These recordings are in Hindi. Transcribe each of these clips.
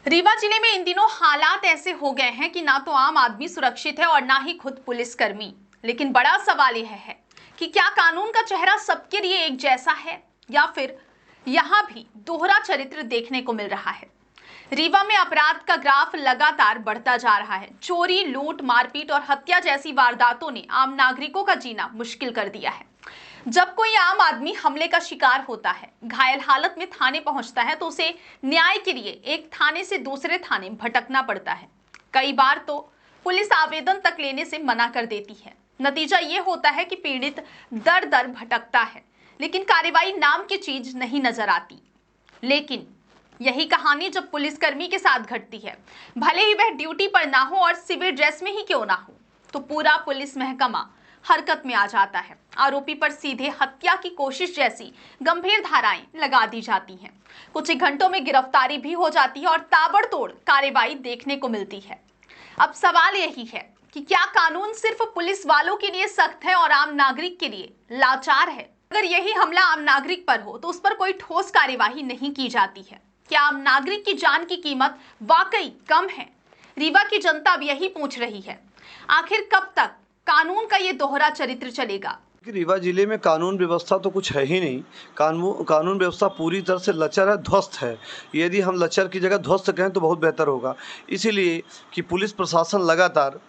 रीवा जिले में इन दिनों हालात ऐसे हो गए हैं कि ना तो आम आदमी सुरक्षित है और ना ही खुद पुलिसकर्मी। लेकिन बड़ा सवाल यह है कि क्या कानून का चेहरा सबके लिए एक जैसा है या फिर यहाँ भी दोहरा चरित्र देखने को मिल रहा है। रीवा में अपराध का ग्राफ लगातार बढ़ता जा रहा है। चोरी, लूट, मारपीट और हत्या जैसी वारदातों ने आम नागरिकों का जीना मुश्किल कर दिया है। जब कोई आम आदमी हमले का शिकार होता है, घायल हालत में थाने पहुंचता है, तो उसे न्याय के लिए एक थाने से दूसरे थाने भटकना पड़ता है। कई बार तो पुलिस आवेदन तक लेने से मना कर देती है। नतीजा ये होता है कि पीड़ित दर दर भटकता है, लेकिन कार्रवाई नाम की चीज नहीं नजर आती। लेकिन यही कहानी जब पुलिसकर्मी के साथ घटती है, भले ही वह ड्यूटी पर ना हो और सिविल ड्रेस में ही क्यों ना हो, तो पूरा पुलिस महकमा हरकत में आ जाता है। आरोपी पर सीधे हत्या की कोशिश जैसी गंभीर धाराएं लगा दी जाती हैं। कुछ ही घंटों में गिरफ्तारी भी हो जाती है और ताबड़तोड़ कार्रवाई देखने को मिलती है। अब सवाल यही है कि क्या कानून सिर्फ पुलिस वालों के लिए सख्त है और आम नागरिक के लिए लाचार है? अगर यही हमला आम नागरिक पर हो तो उस पर कोई ठोस कार्यवाही नहीं की जाती है। क्या आम नागरिक की जान की कीमत वाकई कम है? रीवा की जनता अब यही पूछ रही है। आखिर कब तक कानून का ये दोहरा चरित्र चलेगा? रीवा जिले में कानून व्यवस्था तो कुछ है ही नहीं। कानून व्यवस्था पूरी तरह से लचर है, ध्वस्त है। यदि हम लचर की जगह ध्वस्त कहें तो बहुत बेहतर होगा। इसीलिए कि पुलिस प्रशासन लगातार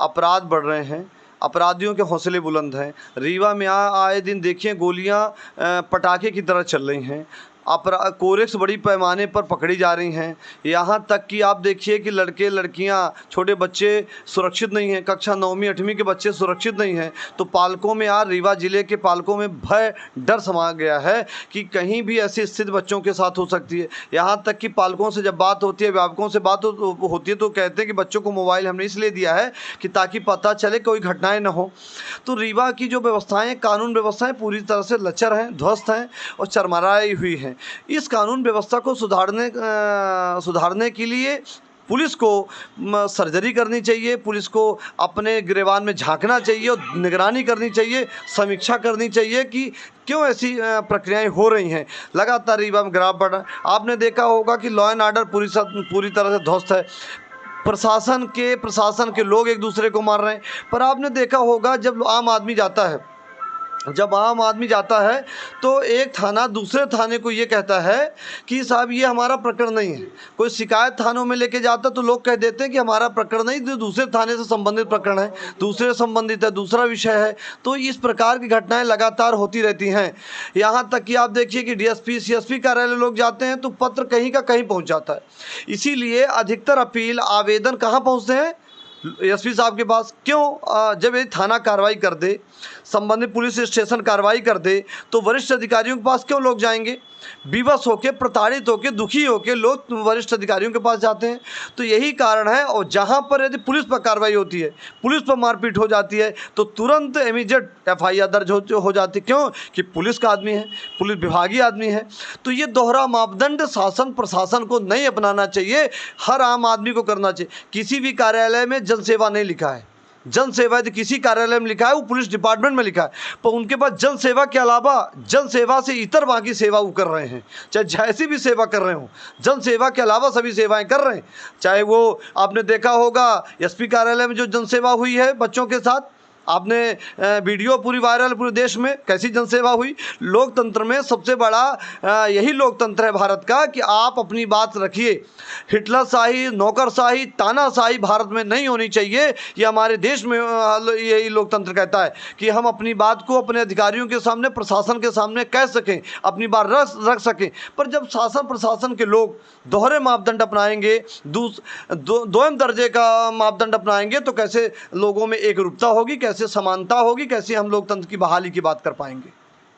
अपराध बढ़ रहे हैं, अपराधियों के हौसले बुलंद हैं। रीवा में आए दिन देखिए गोलियां पटाखे की तरह चल रही हैं। कोरेक्स बड़ी पैमाने पर पकड़ी जा रही हैं। यहाँ तक कि आप देखिए कि लड़के लड़कियाँ छोटे बच्चे सुरक्षित नहीं हैं। कक्षा 9वीं 8वीं के बच्चे सुरक्षित नहीं हैं। तो पालकों में रीवा ज़िले के पालकों में भय डर समा गया है कि कहीं भी ऐसी स्थिति बच्चों के साथ हो सकती है। यहाँ तक कि पालकों से जब बात होती है, अभिभावकों से बात होती है तो कहते हैं कि बच्चों को मोबाइल हमने इसलिए दिया है कि ताकि पता चले कोई घटनाएँ न हो। तो रीवा की जो व्यवस्थाएँ, कानून व्यवस्थाएँ पूरी तरह से लचर हैं, ध्वस्त हैं और चरमराई हुई हैं। इस कानून व्यवस्था को सुधारने के लिए पुलिस को सर्जरी करनी चाहिए, पुलिस को अपने गिरेबान में झांकना चाहिए और निगरानी करनी चाहिए, समीक्षा करनी चाहिए कि क्यों ऐसी प्रक्रियाएं हो रही हैं। लगातार रीवा में ग्राफ बढ़ रहा है। आपने देखा होगा कि लॉ एंड आर्डर पूरी तरह से ध्वस्त है। प्रशासन के लोग एक दूसरे को मार रहे हैं। पर आपने देखा होगा जब आम आदमी जाता है तो एक थाना दूसरे थाने को ये कहता है कि साहब ये हमारा प्रकरण नहीं है। कोई शिकायत थानों में लेके जाता तो लोग कह देते हैं कि हमारा प्रकरण नहीं, जो दूसरे थाने से संबंधित प्रकरण है, दूसरे संबंधित है, दूसरा विषय है। तो इस प्रकार की घटनाएं लगातार होती रहती हैं। यहाँ तक कि आप देखिए कि डीएसपी सीएसपी कार्यालय लोग जाते हैं तो पत्र कहीं का कहीं पहुँच जाता है। इसीलिए अधिकतर अपील आवेदन कहाँ पहुँचते हैं? एसपी साहब के पास। क्यों? जब ये थाना कार्रवाई कर दे, संबंधित पुलिस स्टेशन कार्रवाई कर दे, तो वरिष्ठ अधिकारियों के पास क्यों लोग जाएंगे? विवश होके, प्रताड़ित होके, दुखी होके लोग वरिष्ठ अधिकारियों के पास जाते हैं। तो यही कारण है। और जहां पर यदि पुलिस पर कार्रवाई होती है, पुलिस पर मारपीट हो जाती है, तो तुरंत इमीडिएट FIR दर्ज हो जाती है। क्यों? कि पुलिस का आदमी है, पुलिस विभागीय आदमी है। तो ये दोहरा मापदंड शासन प्रशासन को नहीं अपनाना चाहिए, हर आम आदमी को करना चाहिए। किसी भी कार्यालय में जन सेवा नहीं लिखा है। जन सेवा यदि किसी कार्यालय में लिखा है, वो पुलिस डिपार्टमेंट में लिखा है, पर उनके पास जन सेवा के अलावा जन सेवा से इतर बाकी सेवा वो कर रहे हैं। चाहे जैसी भी सेवा कर रहे हो, जन सेवा के अलावा सभी सेवाएं कर रहे हैं। चाहे वो आपने देखा होगा SP कार्यालय में जो जन सेवा हुई है बच्चों के साथ, आपने वीडियो पूरी वायरल पूरे देश में, कैसी जनसेवा हुई। लोकतंत्र में सबसे बड़ा यही लोकतंत्र है भारत का कि आप अपनी बात रखिए। हिटलरशाही, नौकरशाही, तानाशाही भारत में नहीं होनी चाहिए। ये हमारे देश में यही लोकतंत्र कहता है कि हम अपनी बात को अपने अधिकारियों के सामने, प्रशासन के सामने कह सकें, अपनी बात रख सकें। पर जब शासन प्रशासन के लोग दोहरे मापदंड अपनाएंगे, दोयम दर्जे का मापदंड अपनाएंगे, तो कैसे लोगों में एकरूपता होगी, कैसे समानता होगी, कैसे हम लोकतंत्र की बहाली की बात कर पाएंगे?